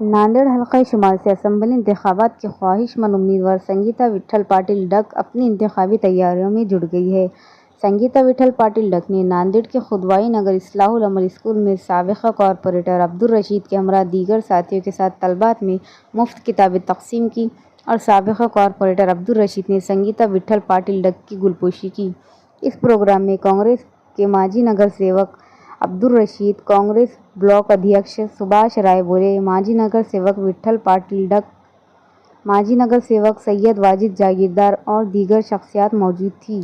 नांदेड़ हल्का शुमार से असम्बली इंतखाबात की ख्वाहिशमंद उम्मीदवार संगीता विट्ठल पाटिल डक अपनी इंतखाबी तैयारियों में जुट गई है। संगीता विट्ठल पाटिल डक ने नांदेड़ के खुदवाई नगर इस्लाहुल अमल स्कूल में साबिक़ा कॉरपोरेटर अब्दुल रशीद के हमरा दीगर साथियों के साथ तलबात में मुफ्त किताबें तक़सीम की और साबिक़ा कॉरपोरेटर अब्दुल रशीद ने संगीता विट्ठल पाटिल डक की गुलपोशी की। इस प्रोग्राम में कांग्रेस के माजी नगर सेवक अब्दुल रशीद, कांग्रेस ब्लॉक अध्यक्ष सुभाष राय बोले, माजी नगर सेवक विट्ठल पाटिल डक, माजी नगर सेवक सैयद वाजिद जागीरदार और दीगर शख्सियात मौजूद थी।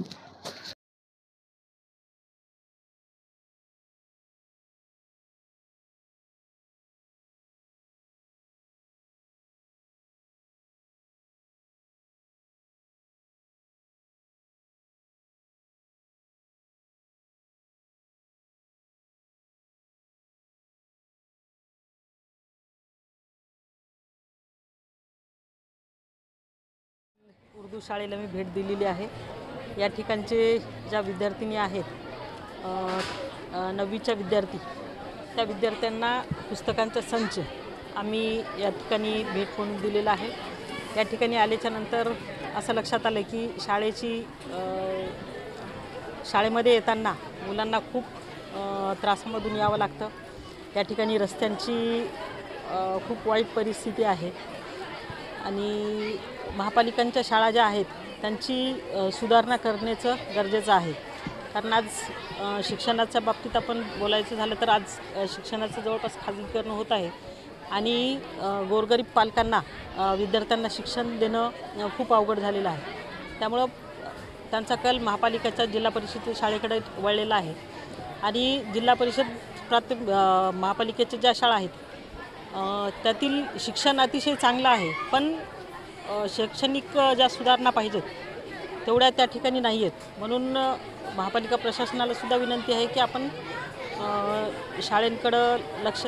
उर्दू शाळेला मी भेट दिलेली आहे। या ठिकाणचे ज्या विद्यार्थिनी आहेत, 9वीच्या विद्यार्थी, त्या विद्यार्थ्यांना पुस्तकांचा संच आम्ही या ठिकाणी भेट म्हणून दिलेला आहे। या ठिकाणी आल्याच्या नंतर असं लक्षात आलं की शाळेमध्ये येताना मुलांना खूप त्रासामधून यावं लागतं। या ठिकाणी रस्त्यांची खूप वाईट परिस्थिती आहे आणि महापालिकांच्या शाळा ज्या आहेत त्यांची सुधारणा करण्याचं गरजेचं आहे। कारण आज शिक्षणाच्या बाबतीत आपण बोलायचं झालं तर आज शिक्षणाचं जवळपास खाजगीकरण होत आहे आणि गोरगरीब पालकांना विद्यार्थ्यांना शिक्षण देणं खूप अवघड झालेलं आहे। त्यामुळं त्यांचा कल महापालिकेच्या जिल्हा परिषद शाळेकडे वळलेला आहे आणि जिल्हा परिषद महापालिकेच्या ज्या शाळा आहेत त्यातील शिक्षण अतिशय चांगलं आहे, पण शैक्षणिक ज्या सुधारणा पाहिजेत तेवढ्या त्या ठिकाणी नाही आहेत। म्हणून महापालिका प्रशासनाला सुद्धा विनंती आहे की आपण शाळेंकडं लक्ष